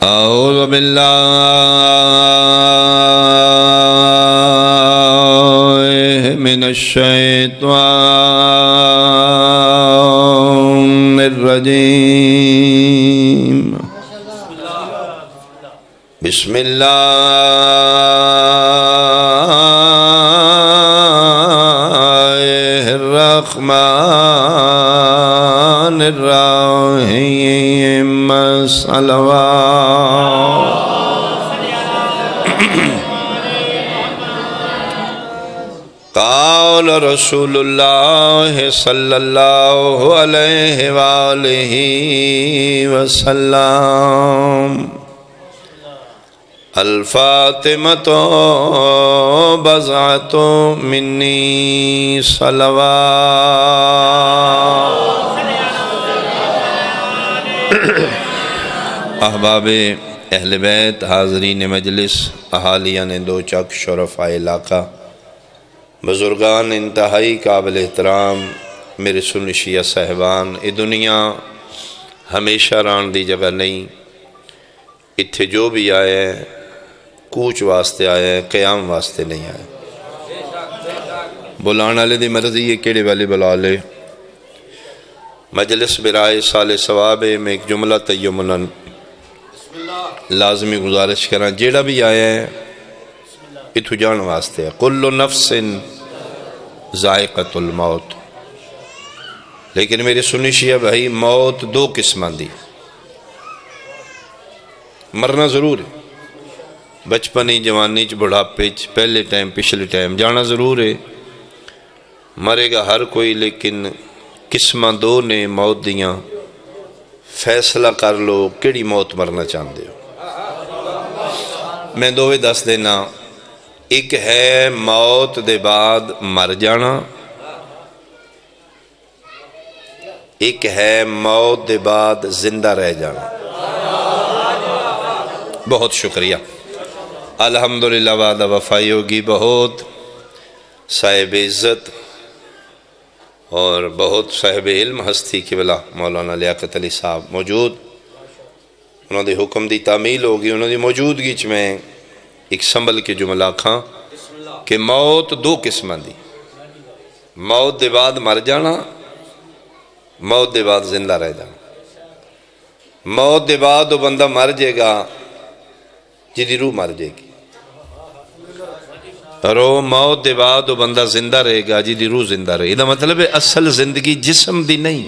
اعوذ باللہ من الشیطان الرجیم بسم اللہ الرحمن الرحیم صلوات قال رسول اللہ صلی اللہ علیہ وآلہ وسلم الفاطمۃ بضعۃ منی صلوات۔ احباب اہل بیت، حاضرین مجلس، اہالیان دو چک، شرفاء علاقہ، بزرگان انتہائی قابل احترام، میرے سنی شیعہ صاحبان، یہ دنیا ہمیشہ ران دی جگہ نہیں، اتھے جو بھی آئے کوچ واسطے آئے، قیام واسطے نہیں آئے۔ بلانا لے دی مرضی یہ کیڑے والے بلا لے۔ مجلس برائے سال ثواب میں ایک جملہ تیمنن لازمی گزارش کرنا، جیڑا بھی آئے اتھو جان واسطے ہے۔ کل نفس ذائقۃ الموت۔ لیکن میرے سنی شیعہ بھائی، موت دو قسمان دی، مرنا ضرور ہے، بچپنی جوانی چ بڑھاپے چ، پہلے ٹائم پچھلے ٹائم جانا ضرور ہے، مرے گا ہر کوئی، لیکن قسمہ دو نے موت دیاں، فیصلہ کر لو کیڑی موت مرنا چاہتے ہو۔ میں دووے دس دینا، ایک ہے موت دے بعد مر جانا، ایک ہے موت دے بعد زندہ رہ جانا۔ بہت شکریہ، الحمدللہ وعدہ وفائی ہوگی۔ بہت صاحب عزت اور بہت صاحب علم ہستی قبلہ مولانا لیاقت علی صاحب موجود، انہوں نے حکم دی تعمیل ہوگی، انہوں نے موجودگی چ میں ایک سنبھل کے جملہ کھاں کہ موت دو قسمہ دی، موت دے بعد مر جانا، موت دے بعد زندہ رہ جانا۔ موت دے بعد وہ بندہ مر جائے گا جدی روح مر جائے گی، اور موت دے بعد وہ بندہ زندہ رہے گا جدی روح زندہ رہے گی۔ یہ مطلب ہے اصل زندگی جسم دی نہیں،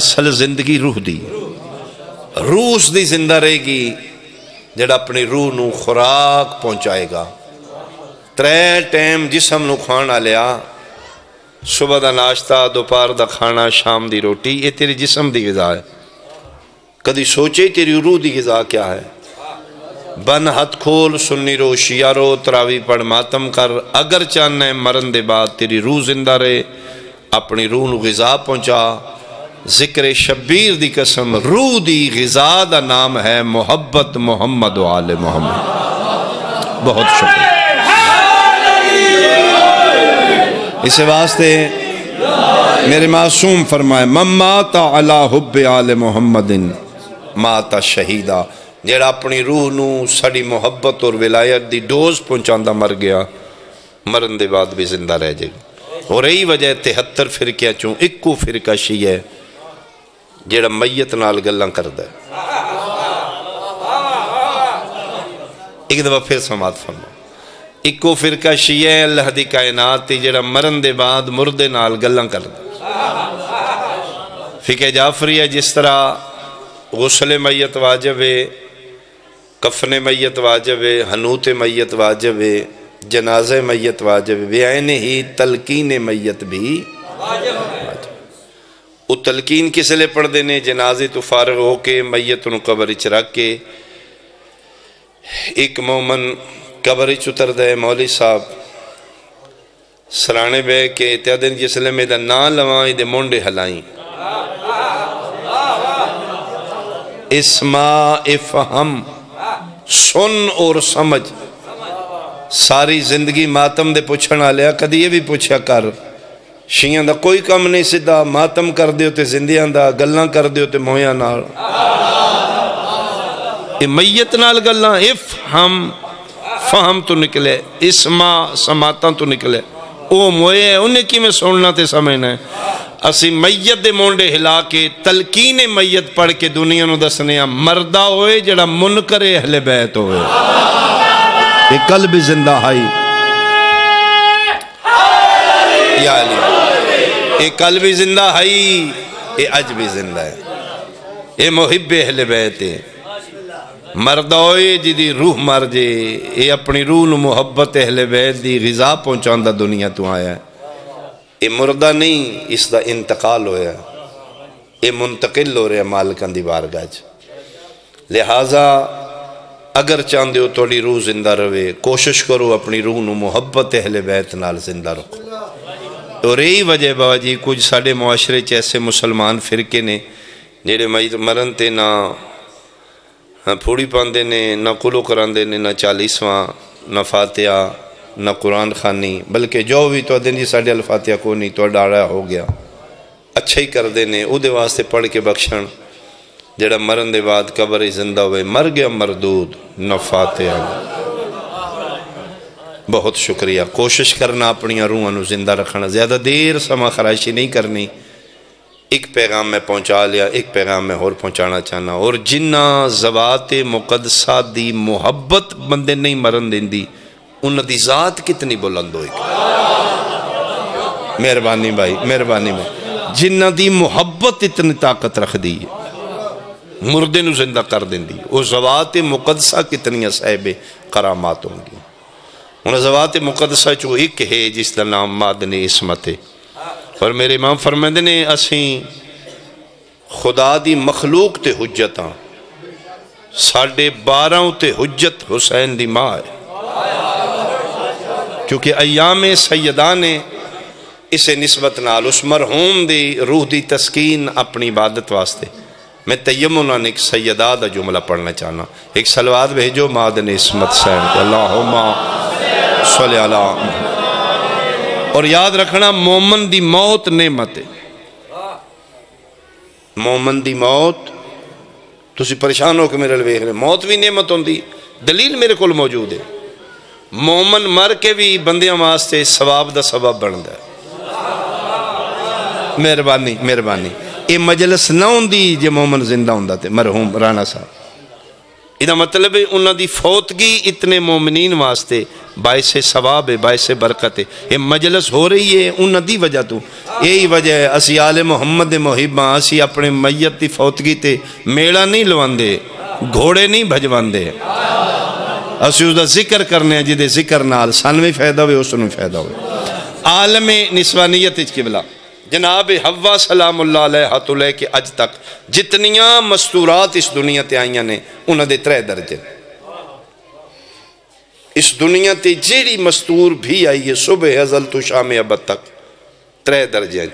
اصل زندگی روح دی، روح اس دی زندہ رہے گی جڑا اپنی روح نو خوراک پہنچائے گا۔ ترے ٹائم جسم نو کھانا لیا، صبح دا ناشتہ، دوپہر دا کھانا، شام دی روٹی، یہ تیری جسم دی غذا ہے۔ کدی سوچے تیری روح دی غذا کیا ہے؟ بن ہتھ کھول، سنی رو، شیعہ رو، تراوی پڑھ، ماتم کر، اگر چاہنا ہے مرن دے بعد تیری روح زندہ رہے، اپنی روح نو غذا پہنچا۔ ذکر شبیر دی قسم، روح دی غذا دا نام ہے محبت محمد و آل محمد۔ بہت شکریہ۔ اسے واسطے میرے معصوم فرمائے، من مات علی حب آل محمد مات شہیدہ، جیڑا اپنی روح نو سڑی محبت اور ولایت دی ڈوز پہنچاندہ مر گیا، مرن دے بعد بھی زندہ رہ جائے گا۔ اور یہی وجہ 73 فرقیاں چوں اکو فرقہ شیعہ ہے جیڑا میت نال گلاں کردہ ہے۔ ایک دفعہ پھر سماعت فرما، اکو فرقہ شیعہ ہے اللہ دی کائنات تی جیڑا مرن دے بعد مردے نال گلاں کردہ۔ فقہ جعفری ہے جس طرح غسل میت واجب ہے، کفن میت واجب ہے، حنوت میت واجب ہے، جنازہ میت واجب ہے، بعینہ ہی تلقین میت بھی واجب ہے۔ وہ تلقین کس لئے پڑھ دینے؟ جنازے تو فارغ ہو کے میت انہوں قبر اچ رکھ کے، ایک مومن قبر اچ اتر دے، مولی صاحب سرانے بے کے اتیادن جس لئے میں دا نا لوائیں دے مونڈے ہلائیں، اسما افہم، سن اور سمجھ۔ ساری زندگی ماتم دے پوچھنا لیا، کدی یہ بھی پوچھا کر، شیعہ دا کوئی کم نہیں سدھا، ماتم کر دیو تے زندیاں دا، گلاں کر دیو تے مویاں نال۔ یہ میت نال گلاں افہم فہم تو نکلے، اسما سماتا تو نکلے، او موئے انہیں کی میں سننا تے سمجھنا ہے۔ اسی میت دے مونڈے ہلا کے تلقین میت پڑھ کے دنیا نو دسنے ہیں مردہ ہوئے جڑا منکر اہل بیت ہوئے، یہ قلب زندہ ہائی یا علی، یہ قلب زندہ ہائی، یہ اج بھی زندہ ہے، یہ محب اہل بیت ہے۔ مردہ ہوئے جدی روح مر جے، یہ اپنی روح نو محبت اہل بیت دی غذا پہنچاندہ دنیا تو آیا ہے۔ یہ مردہ نہیں، اس دا انتقال ہویا، یہ منتقل ہو رہا مالکان دی بارگاہ۔ لہٰذا اگر چاندے ہو توڑی روح زندہ روے، کوشش کرو اپنی روح نو محبت اہل بیت نال زندہ رکھو۔ اور یہی وجہ بابا جی کچھ ساڑھے معاشرے ایسے مسلمان فرقے نے جڑے مرن تے نہ پھوڑی پاندے نے، نہ کلو کراندے نے، نہ چالیسواں، نہ فاتحہ، نہ قرآن خانی، بلکہ جو بھی تو دن جی ساڑھے الفاتحہ کو نہیں تو ڈاڑا ہو گیا، اچھا ہی کر دینے او دے واسطے پڑھ کے بخشن، جڑا مرن دے بعد قبر زندہ ہوئے مر گیا مردود، نہ فاتحہ۔ بہت شکریہ، کوشش کرنا اپنی روحاں نو زندہ رکھنا، زیادہ دیر سما خراشی نہیں کرنی۔ ایک پیغام میں پہنچا لیا، ایک پیغام میں اور پہنچانا چاہنا، اور جنہ ذوات مقدسہ دی محبت بندے نہیں مرن دین دی، انہاں دی ذات کتنی بلند ہوئی گی۔ مہربانی بھائی، مہربانی بھائی، جنہ دی محبت اتنی طاقت رکھ دی مردے نو زندہ کر دین دی، وہ ذوات مقدسہ کتنی صاحب کرامات ہوں گی۔ انہاں ذوات مقدسہ چو ایک ہے جس دا نام معدن عصمت ہے، اور میرے امام فرمائندے نے اسیں خدا دی مخلوق تے حجتاں 12.5 تے حجت حسین دی ماں ہے، کیونکہ ایام سیدہ نے اسے نسبت نال اس مرحوم دی روح دی تسکین اپنی عبادت واسطے۔ میں تیمنا نے ایک سیدہ دا جملہ پڑھنا چاہنا، ایک صلوات بھیجو معدن عصمت سین کے اللہم صلی اللہ، اور یاد رکھنا مومن دی موت نعمت ہے، مومن دی موت تسی پریشان ہو کہ میرے لئے ویکھ رہے، موت بھی نعمت ہوندی، دلیل میرے کول موجود ہے، مومن مر کے بھی بندیاں واسطے ثواب دا سبب بندا ہے۔ مہربانی مہربانی، یہ مجلس نہ ہوندی جے مومن زندہ ہوندا تے مرحوم رانا صاحب، یہ مطلب ہے انہاں دی فوتگی اتنے مومنین واسطے باعث ثواب ہے، باعث برکت ہے۔ یہ مجلس ہو رہی ہے انہاں دی وجہ تو، یہی وجہ ہے اسی آل محمد محباں اسی اپنے میت دی فوتگی تے میڑا نہیں لواندے، گھوڑے نہیں بھجواندے، اسی اس دا ذکر کرنے ہیں جدے ذکر نال سانوی فائدہ ہوئے اس نے فائدہ ہوئے۔ عالم نسوانیت اچ قبلہ جناب حوا سلام اللہ علیہ تو لے کے اج تک جتنیاں مستورات اس دنیا تے آئیاں نے انہاں دے 3 درجے، اس دنیا تے جیڑی مستور بھی آئی ہے صبح ازل تو شام ابد تک 3 درجے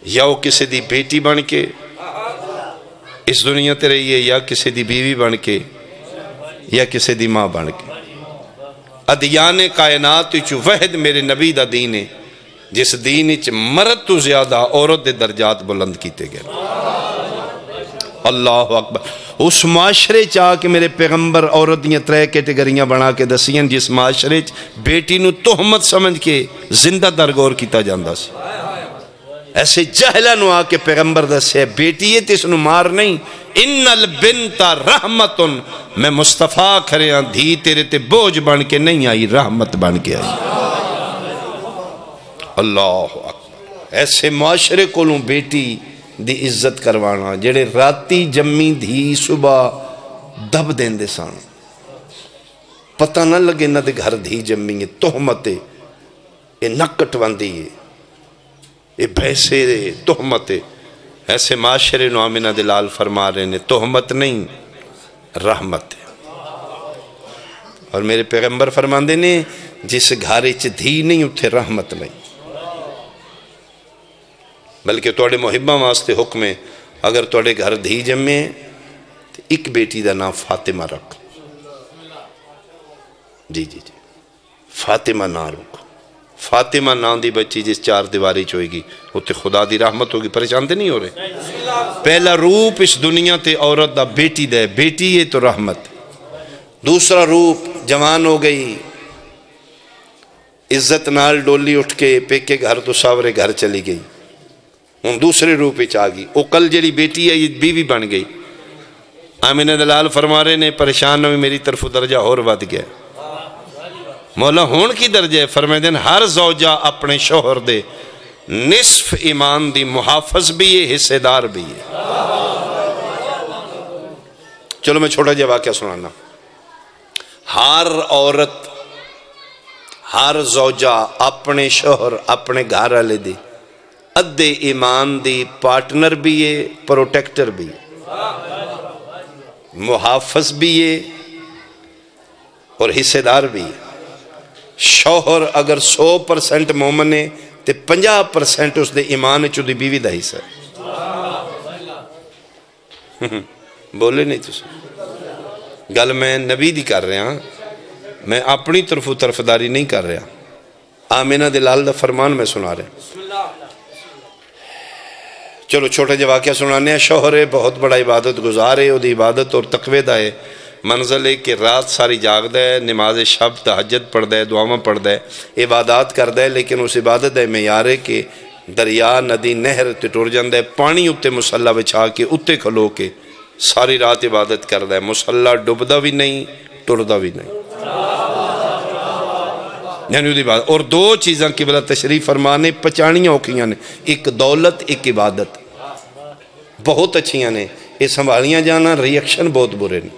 یا وہ کسی دی بیٹی بن کے اس دنیا تے رہی ہے، یا کسی دی بیوی بن کے، یا کسی دی ماں بن کے۔ ادیان کائنات چو وحد میرے نبی دا دین ہے جس دین اچ مرد تو زیادہ عورت دے درجات بلند کیتے گئے۔ اللہ اکبر، اس معاشرے چاہ کہ میرے پیغمبر عورت دیاں 3 کیٹیگریاں بنا کے دسیاں، جس معاشرے بیٹی نو تہمت سمجھ کے زندہ درگور کیتا جاندہ سی، ایسے جہلہ نو آکے پیغمبر دسے بیٹی ہے تیس نو مار نہیں، ان البنت رحمتن، میں مصطفیٰ کھریاں دھی تیرے تے بوجھ بن کے نہیں آئی، رحمت بن کے آئی۔ اللہ اکبر، ایسے معاشرے کو لوں بیٹی دی عزت کروانا جڑے راتی جمی دھی صبح دب دین دے سان، پتہ نہ لگے نہ دے گھر دھی جمی ہے، تہمت ہے، یہ نکٹ واندی ہے، یہ بھیسے دے تہمت ہے۔ ایسے معاشرے نو آمینہ دلال فرما رہے ہیں تہمت نہیں رحمت ہے۔ اور میرے پیغمبر فرماندے نے جس گھارے چ دھی نہیں اتھے رحمت نہیں، بلکہ توڑے محبہ واسطے حکم ہے اگر توڑے گھر دھی جمے تو ایک بیٹی دا نام فاطمہ رکھ، جی جی جی، فاطمہ نہ رکھ، فاطمہ نام دی بچی جس چار دیواری ہوئے گی اتنے خدا دی رحمت ہوگی. پریشان تے نہیں ہو رہے؟ پہلا روپ اس دنیا تے عورت دا بیٹی دے، بیٹی ہے تو رحمت. دوسرا روپ جوان ہو گئی، عزت نال ڈولی اٹھ کے پیکے گھر تو ساورے گھر چلی گئی. ہوں دوسرے روپ وچ آ گئی. وہ کل جڑی بیٹی ہے یہ بیوی بن گئی. آمینہ دلال فرما رہے نے پریشان نہ ہوئی، میری طرف درجہ اور ود گیا. مولا ہون کی درجہ فرمائے دین ہر زوجہ اپنے شوہر دے نصف ایمان دی محافظ بھی ہے، حصے دار بھی ہے. چلو میں چھوٹا جا واقعہ سنانا. ہر عورت، ہر زوجہ اپنے شوہر، اپنے گھر والے دی ادھے ایمان دی پارٹنر بھی ہے، پروٹیکٹر بھی ہے، محافظ بھی ہے اور حصے دار بھی ہے. شوہر اگر 100% مومن ہے تو 50% اس دے ایمان چو دی بیوی دا حصہ ہے. بولے نہیں تو گل میں نبی دی کر رہا ہاں، میں اپنی طرفداری نہیں کر رہا. آمینہ دلال دا فرمان میں سنا رہا. چلو چھوٹے جو واقعہ سنانے ہیں. شوہر ہے بہت بڑا عبادت گزار ہے، وہ دی عبادت اور تقوی دا ہے. منزل ہے کہ رات ساری جاگ ہے، نماز شب تہجد پڑھ ہے، دعاواں پڑھ ہے، عبادات کر ہے. لیکن اس عبادت ہے معیار ہے کہ دریا ندی نہر تے ٹر جاندہ ہے، پانی اتے مصلی بچھا کے اتے کھلو کے ساری رات عبادت کر ہے. مصلی ڈبدا بھی نہیں، ٹردا بھی نہیں. یعنی وہ دی بات. اور دو چیزاں قبلہ تشریف فرمانے پچانیاں اوکھیاں نے، ایک دولت ایک عبادت. بہت اچھیاں نے، یہ سنبھالیاں جانا ریئیکشن بہت برے نے.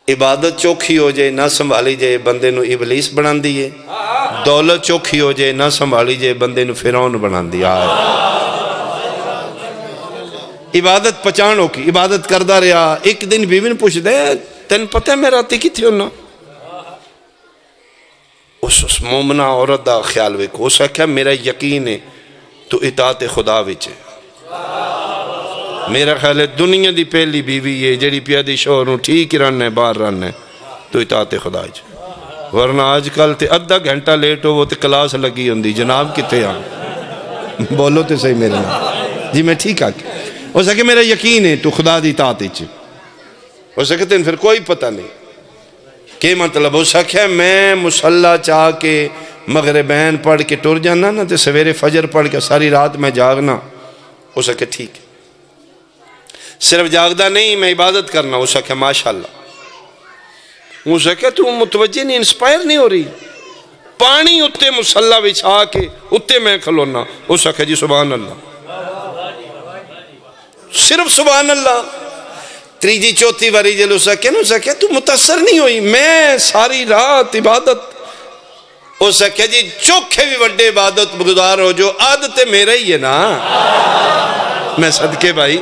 عبادت چوکھی ہو جائے نہ سنبھالی جائے بندے نو ابلیس بنا دیئے. دولت چوکھی ہو جائے نہ سنبھالی جائے بندے نو فرعون بنا دیا. عبادت پچان ہو کی عبادت کردہ رہا. ایک دن بیوی نے پوچھ دے تین پتہ ہے میں راتی کی تھی ہونا؟ اس مومنہ عورت دا خیال ویکو. اس کہا میرا یقین ہے تو اطاعت خدا وچے. میرا خیال ہے دنیا دی پہلی بیوی ہے جڑی پیادی شوہر ہوں ٹھیک رہنا ہے باہر رہنا ہے تو اطاعت خدا وچے. ورنہ آج کل تے آدھا گھنٹہ لیٹ ہو وہ تے کلاس لگی ہوندی. جناب کتے ہیں؟ بولو تے صحیح میرے نام. جی میں ٹھیک آ کے ہو سکے میرا یقین ہے تو خدا دی اطاعت وچے. ہو سکے تین پھر کوئی پتہ نہیں کہ مطلب. ہو سکے میں مصلی چاہ کے مغربین پڑھ کے ٹر جانا نا تے سویرے فجر پڑھ کے ساری رات میں جاگنا. ہو سکے ٹھیک ہے. صرف جاگدہ نہیں میں عبادت کرنا. ہو سکے ماشاءاللہ. ہو سکے تو متوجہ نہیں انسپائر نہیں ہو رہی. پانی اتے مصلی بچھا کے اتے میں کھلونا. ہو سکے جی سبحان اللہ، صرف سبحان اللہ. تریجی چوتھی واری جلو سکے نو سکے تو متاثر نہیں ہوئی. میں ساری رات عبادت. ہو سکے جی چوکھے بھی وڈے عبادت گزار ہو جو عادت میرا ہی ہے نا. میں صدقے بھائی.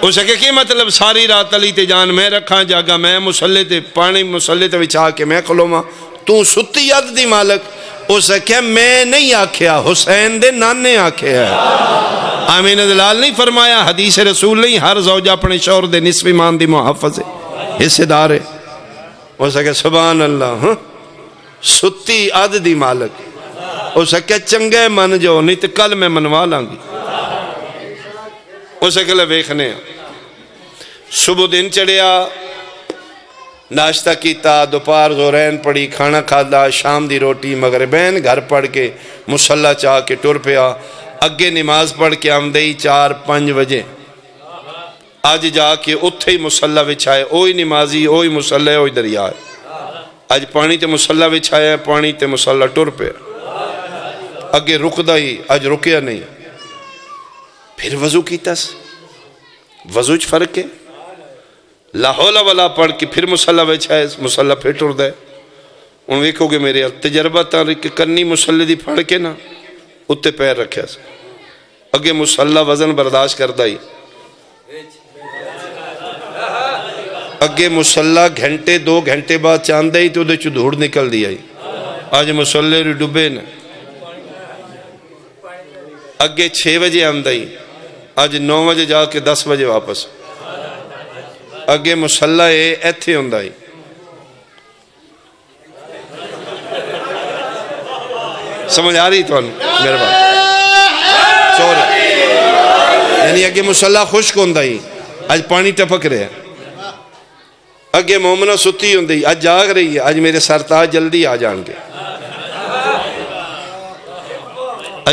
ہو سکے کہ مطلب ساری رات علی تے جان میں رکھاں جاگا میں مصلی تے پانی مصلی تے بچھا کے میں کھلو ماں تو ستی عد دی مالک. ہو سکے میں نہیں آکھیا حسین دے نانے آکھیا ہے. آمین دلال نہیں فرمایا حدیث رسول نہیں ہر زوجہ اپنے شوہر دے نصف ایمان دی محافظ ہے حصے دار ہے. ہو سکے سبحان اللہ ستی عد دی مالک. ہو سکے چنگے من جو نہیں تو کل میں منوا لوں گی. ہو سکے لے ویکھنے صبح دن چڑھیا ناشتہ کیتا دوپہر زورین پڑی کھانا کھادا شام دی روٹی مغربین گھر پڑھ کے مصلی چاہ کے ٹر پیا. اگے نماز پڑھ کے آمدئی 4-5 بجے. آج جا کے اتھے ہی مصلی بچھائے اوہی نمازی اوہی مصلی اوہی دریا ہے. آج پانی تے مصلی بچھائے پانی تے مصلی ٹر پیا. اگے رکدا ہی آج رکیا نہیں. پھر وضو کیتا س وضو چ فرق ہے. لا حول ولا پڑھ کے پھر مصلی بچھائے مصلی پھر ٹر دے. ان ویکھو گے میرے تجربہ تاں کہ کنی مصلی دی پھڑ کے نا اتے پیر رکھیا س اگے مصلی وزن برداشت کردہ ہی. اگے مصلی گھنٹے 2 گھنٹے بعد چاندہ ہی تو دے چو دھوڑ نکل دیا ہی. آج مصلی ری ڈبے نا. اگے 6 بجے آمدہ ہی آج 9 بجے جا کے 10 بجے واپس. اگے مصلی ایتھے ہوندہ ہی سمجھ آ رہی تو میرے بات چور یعنی اگے مسلح خشک ہوندہ ہی آج پانی ٹپک رہے ہیں اگے مومنہ ستی ہوندی آج جاگ رہی ہے آج میرے سرتاج جلدی آ جان گے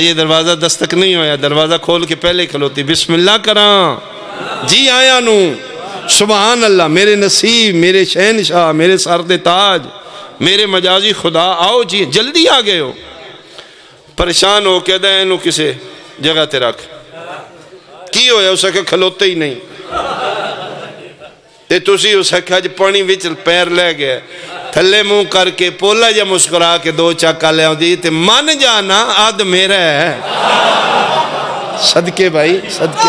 یہ دروازہ دستک نہیں ہویا دروازہ کھول کے پہلے کھلوتی بسم اللہ کران جی آیا نو سبحان اللہ میرے نصیب میرے شہنشاہ میرے سرد تاج میرے مجازی خدا آؤ جی جلدی آ گئے ہو پریشان ہو کے دیں انہوں کسے جگہ تے رکھ کی ہویا اسے کہ کھلوتے ہی نہیں تے تسی اسے کہ آج پانی وچل پیر لے گئے تھلے منہ کر کے پولا جا مسکرا کے دو چاکا لے آؤں دی تے مان جانا آدھ میرا ہے صدقے بھائی صدقے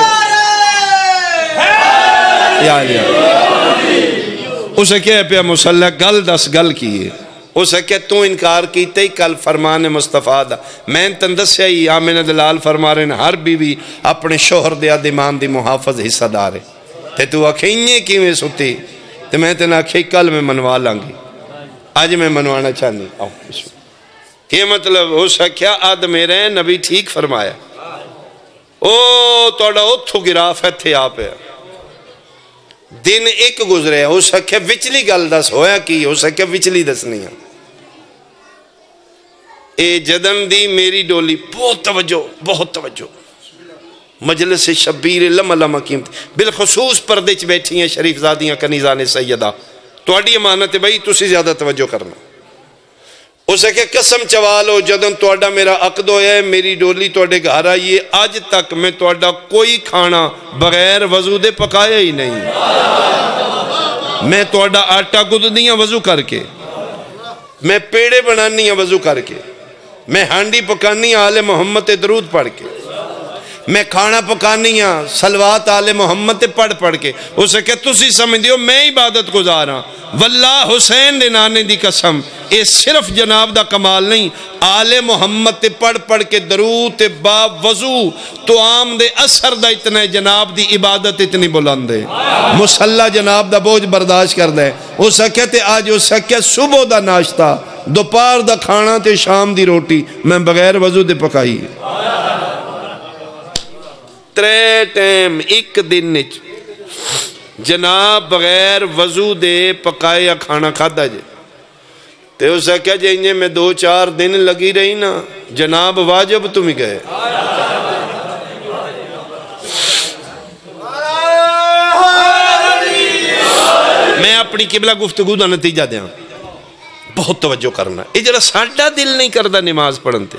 یا اسے کہے پہ مسلح گل دس گل کیے اسے کہ تو انکار کیتے ہی کل فرمان مصطفیٰ دا میں تندس سے ہی آمین دلال فرما رہے ہیں ہر بیوی اپنے شوہر دیا دیمان دی محافظ حصہ دارے تے تو اکھینیے کی میں ستی تے میں تینا اکھی کل میں منوا لانگی آج میں منوانا چاہنی آؤ یہ مطلب ہو سکیا آدھ میرے ہیں نبی ٹھیک فرمایا او توڑا اتھو گراف ہے تھے آپ ہے دن ایک گزرے ہو سکیا وچلی گل دس ہویا کی ہو سکیا وچلی دس نہیں ہے اے جدن دی میری ڈولی بہت توجہ مجلس شبیر لمحہ لمحہ قیمت بالخصوص پردے چ بیٹھی ہیں شریف زادیاں کنیزان سیدہ تو اڈی امانت ہے بھائی تسی زیادہ توجہ کرنا اسے کہ قسم چوالو جدن تو اڈا میرا عقد ہویا ہے میری ڈولی تو اڈے گھر آئیے آج تک میں تو اڈا کوئی کھانا بغیر وضو دے پکایا ہی نہیں میں تو اڈا آٹا گدنیاں وضو کر کے میں پیڑے بنانیاں وضو کر کے میں ہانڈی پکانیاں آل محمد درود پڑھ کے میں کھانا پکانیاں سلوات آل محمد پڑھ کے اسے کہ تسی سمجھ دیو میں عبادت گزارا واللہ حسین دے نانے دی قسم اے صرف جناب دا کمال نہیں آل محمد پڑھ کے درود تے باب وضو تو عام دے اثر دا اتنا جناب دی عبادت اتنی بلند ہے مسلح جناب دا بوجھ برداشت کر دے اسے کہتے آج اسے کہ صبح دا ناشتہ دوپہر دا کھانا تے شام دی روٹی میں بغیر وضو دے پکائی ترے ٹیم ایک دن جناب بغیر وضو دے پکایا کھانا کھادا جے تے اسے کیا جائیں میں 2-4 دن لگی رہی نا جناب واجب تمہیں گئے میں اپنی قبلہ گفتگو دا نتیجہ دیا بہت توجہ کرنا یہ جڑا ساڑھا دل نہیں کردہ نماز پڑھن تے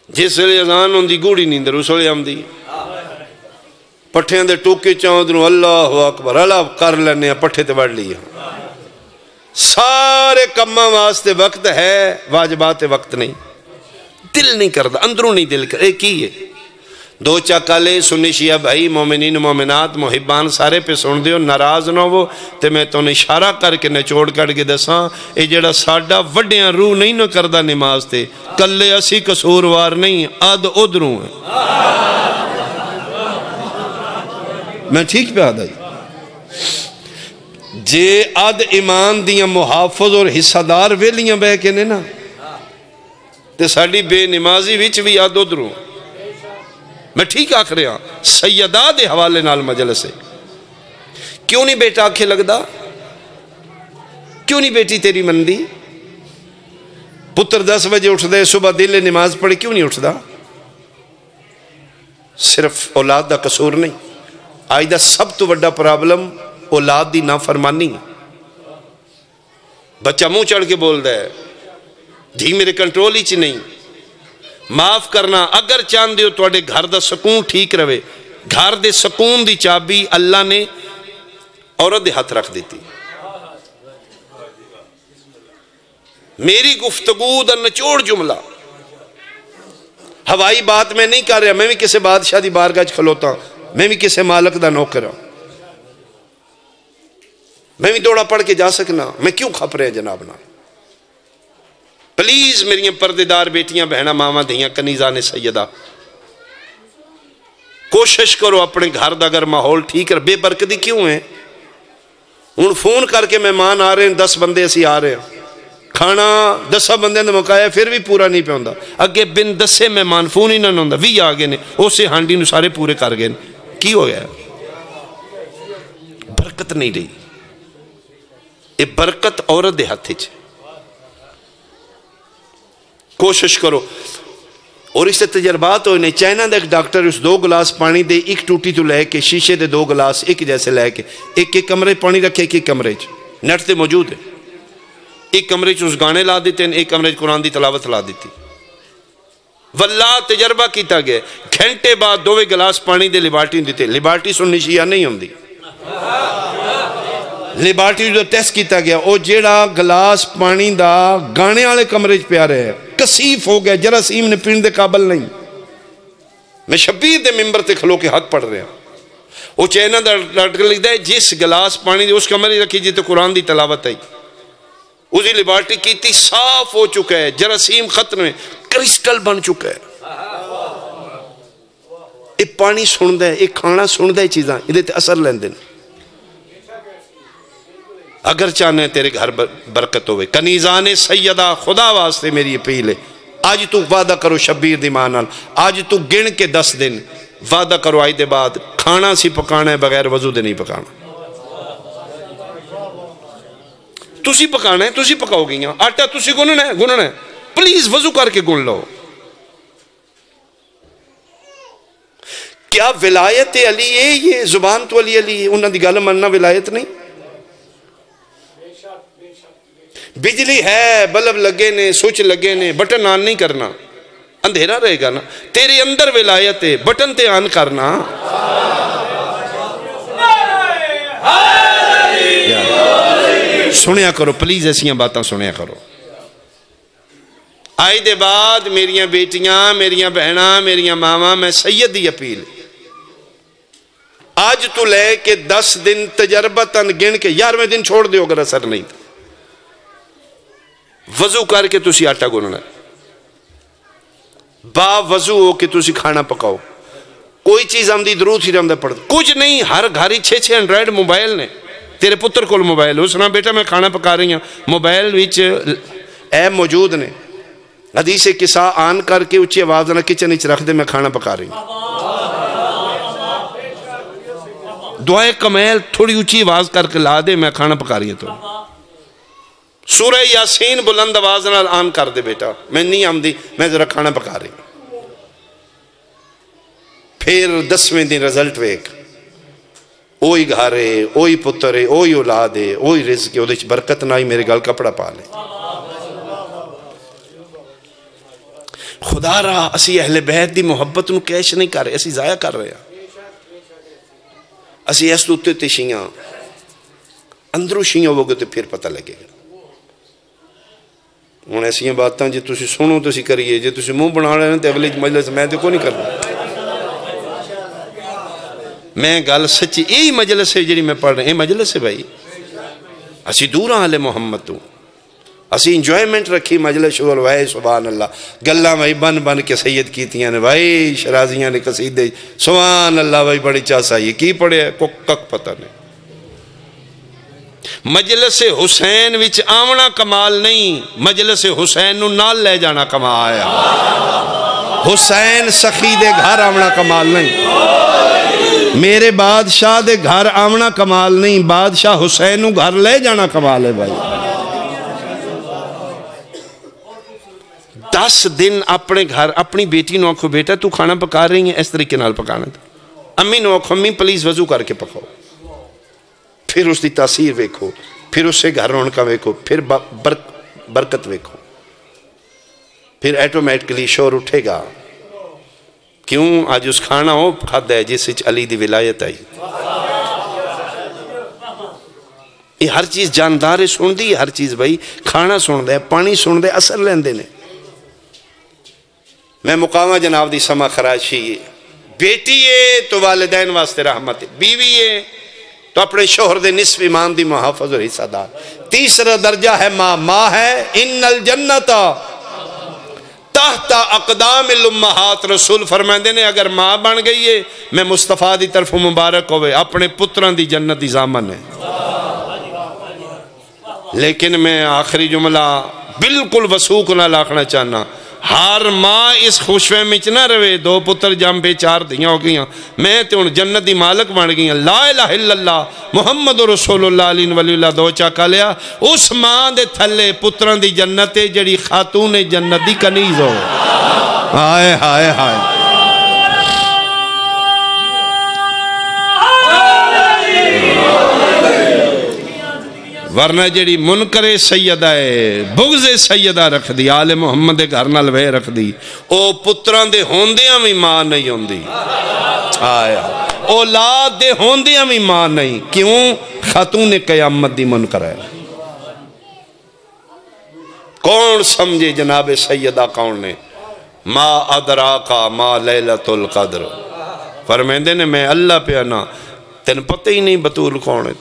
جس لئے اذان ہوں دی گوڑی نیندر اس لئے ہم دی پٹھیں دے ٹوکے چاہوں دنوں اللہ اکبر اللہ کر لینے پٹھے تے بڑھ لیا سارے کمہ واسطے وقت ہے واجبات وقت نہیں دل نہیں کردہ اندروں نہیں دل کر ایک ہی ہے 2 چاکالے سنی شیعہ بھائی مومنین مومنات محبان سارے پہ سن دیو ناراض نہ ہو تے میں تو اشارہ کر کے نچوڑ کر کے دساں اے جڑا ساڑھا وڈیاں روح نہیں نہ کردہ نماز تے کلے اسی قصوروار نہیں آدھ ادھروں ہیں میں ٹھیک پہ آدھا جے آدھ ایمان دیاں محافظ اور حصہ دار ویلیاں بے کے نے نا تے ساڑھی بے نمازی وچ بھی آدھ ادھروں میں ٹھیک آکھ رہا ہوں سیدہ دے حوالے نال مجلس ہے کیوں نہیں بیٹا آنکھیں لگدا کیوں نہیں بیٹی تیری مندی پتر 10 بجے اٹھ دے صبح دل نماز پڑھے کیوں نہیں اٹھ دا صرف اولاد دا قصور نہیں آج دا سب تو بڑا پرابلم اولاد دی نافرمانی بچہ منہ چڑھ کے بول دے جی میرے کنٹرول ہی چ نہیں معاف کرنا اگر چاند دیو توڑے گھر دا سکون ٹھیک روے گھر دے سکون دی چابی اللہ نے عورت دے ہاتھ رکھ دیتی میری گفتگو دا نچوڑ جملہ ہوائی بات میں نہیں کر رہا میں بھی کسے بادشاہ دی بارگاہ کھلوتا ہوں میں بھی کسے مالک دا نوکر ہوں میں بھی دوڑا پڑھ کے جا سکنا میں کیوں کھپ رہے جناب نا پلیز میری پردیدار بیٹیاں بہنہ ماما دھیاں کنیزان سیدہ کوشش کرو اپنے گھر دا اگر ماحول ٹھیک کر بے برکتی کیوں ہیں ان فون کر کے مہمان آ رہے ہیں 10 بندے اسی آ رہے ہیں کھانا 10 بندے نے مکایا پھر بھی پورا نہیں پہ ہوندا، اگے بن 10 مہمان فون ہی نہ ہوندا 20 آ گئے نے، اسے ہانڈی نو سارے پورے کر گئے، کی ہو گیا؟ برکت نہیں رہی۔ یہ برکت عورت دے ہاتھ وچ، کوشش کرو۔ اور اس سے تجربات ہوئے نے، چائنا دا ایک ڈاکٹر اس 2 گلاس پانی دے ایک ٹوٹی تو لے کے شیشے دے 2 گلاس ایک جیسے لے کے ایک کمرے پانی رکھے، ایک کمرے نیٹ تے موجود ہے، ایک کمرے اس گانے لا دیتے ہیں، ایک کمرے قرآن دی تلاوت لا دیتی، واللہ تجربہ کیتا گیا، گھنٹے بعد 2 گلاس پانی دے لیبارٹی دیتے، لیبارٹی سننی شیعہ نہیں ہوندی، لیبارٹی جو ٹیسٹ کیتا گیا وہ جیڑا گلاس پانی دا گانے والے کمرے پیا رہے کثیف ہو گیا، جراثیم نے پین دے قابل نہیں۔ میں شبیر دے ممبر تے کھلو کے حق پڑھ رہا ہوں، وہ چائنا دا ڈاکٹر لکھتا ہے جس گلاس پانی دے اس کمرے رکھی جی تو قرآن دی تلاوت آئی، اسی لیبارٹی کیتی صاف ہو چکا ہے، جراثیم ختم ہے، کرسٹل بن چکا ہے۔ یہ پانی سن دے، یہ کھانا سن دے، چیزاں یہ تے اثر لین دیں۔ اگر چاہنے تیرے گھر برکت ہوئے، کنیزان سیدہ خدا واسطے میری اپیل ہے، آج تو وعدہ کرو شبیر دی ماں نال، آج تو گن کے 10 دن وعدہ کرو آج دے بعد کھانا سی پکانا ہے بغیر وضو دے نہیں پکانا، تسی پکانا ہے، تسی پکاؤ گی، آٹا تسی گننا ہے، پلیز وضو کر کے گن لو۔ کیا ولایت علی ہے؟ یہ زبان تو علی علی ہے، انہاں دی گل مننا ولایت نہیں؟ بجلی ہے، بلب لگے نے، سوچ لگے نے، بٹن آن نہیں کرنا، اندھیرا رہے گا نا، تیرے اندر ولایت ہے، بٹن تے آن کرنا۔ سنیا کرو پلیز، ایسیاں باتاں سنیا کرو۔ آئی دے بعد میریاں بیٹیاں، میریاں بہناں، میریاں ماما، میں سید دی اپیل آج تو لے کے 10 دن تجربتاً گن کے 11ویں دن چھوڑ دیو اگر اثر نہیں تھا، وضو کر کے تسی آٹا گننا، با وضو ہو کے تسی کھانا پکاؤ، کوئی چیز آمدی درود ہی رمدہ پڑھ، کچھ نہیں، ہر گھاری 6 اینڈرائیڈ موبائل نے، تیرے پتر کول موبائل ہو سنا بیٹا میں کھانا پکا رہی ہوں، موبائل وچ ایپ موجود نے، حدیث قصہ آن کر کے اچھی آواز نہ کچن وچ رکھ دے میں کھانا پکا رہی ہوں، دعائے کمیل تھوڑی اچھی آواز کر کے لا دے میں کھانا پکا رہی ہوں، تو سورہ یاسین بلند آواز نال آن کر دے بیٹا، میں نہیں آمدی، میں ذرا کھانا پکا رہی ہوں، پھر 10ویں دن رزلٹ ویک، اوہی گھر ہے، اوہی پتر ہے، اوہی اولاد ہے، اوہی رزق ہے، وہ دیکھ برکت نہ ہی میرے گل کپڑا پا لے۔ خدا رہا اسی اہل بیت دی محبت نو کیش نہیں کر رہے، اسی ضائع کر رہے ہیں، اسی اس تو تے شیعہ اندروں شیعہ ہوگے تو پھر پتہ لگے گا۔ ہوں ایسا باتاں جی تسی سنو تسی کریے، جی تسی منہ بنا رہے ہیں تو اگلی مجلس میں تو کوئی نہیں کرنا، میں گل سچی یہی مجلس ہے جی میں پڑھ رہے ہیں، مجلس ہے بھائی، اسی دور آلے محمد تو اسی انجوائمنٹ رکھی مجلس شغل، بھائی سبحان اللہ، گلہ بھائی بن بن کے سید کیتیاں نے بھائی، شرازیاں نے قصیدے سبحان اللہ بھائی بڑی چاسا یہ کی پڑھے ہے کک پتہ نہیں۔ مجلس حسین وچ آونا کمال نہیں، مجلس حسین نو نال لے جانا کمال آیا، حسین سخی دے گھر آونا کمال نہیں، میرے بادشاہ دے گھر آونا کمال نہیں، بادشاہ حسین نو گھر لے جانا کمال ہے بھائی۔ 10 دن اپنے گھر اپنی بیٹی نو آکھو بیٹا تو کھانا پکا رہی ہیں اس طریقے نال پکانا تھا، امی نو آکھو امی پلیز وضو کر کے پکاؤ، پھر اس دی تاثیر ویکھو، پھر اس سے گھر رونقہ ویکھو، پھر برکت ویکھو، پھر ایٹومیٹکلی شور اٹھے گا، کیوں آج اس کھانا ہو کھادا ہے جس وچ علی دی ولایت آئی، یہ ہر چیز جاندار سن دی، ہر چیز بھائی کھانا سن دے، پانی سن دے، اثر لیندے نے۔ میں مقامہ جناب دی سما خراشی، بیٹی ہے تو والدین واسطے رحمت ہے، بیوی ہے تو اپنے شوہر دے نصف ایمان دی محافظ اور حصہ دار، تیسرا درجہ ہے ماں، ماں ہے ان الجنت تحت اقدام الامہات، رسول فرمائندے نے اگر ماں بن گئی ہے میں مصطفیٰ دی طرف مبارک ہوئے، اپنے پتران دی جنت دی ضامن ہے۔ لیکن میں آخری جملہ بالکل وسوق نال آکھنا چاہنا ہر ماں اس خوشفہمی چ نہ رہے 2 پتر جم پہ 4 دھیاں ہو گئیاں میں تے ہن جنت دی مالک بن گئیاں لا الہ الا اللہ محمد رسول اللہ علیہ ولی اللہ 2 چاکا لیا اس ماں دے تھلے پتران دی جنت ہے جڑی خاتون جنت دی کنیز ہو ہائے ہائے ہائے ورنہ جڑی منکر سیدہ ہے بغض سیدہ رکھ دی آل محمد گھر نال وے رکھ دی او پتران دے ہوندیاں بھی ماں نہیں ہوندی آیا اولاد دے ہوندیاں بھی ماں نہیں کیوں خاتون قیامت دی منکر ہے کون سمجھے جناب سیدہ کون نے ما ادراکا ما لیلۃ القدر فرمیندے نے میں اللہ پہ آنا تین پتہ ہی نہیں بطول کون ہے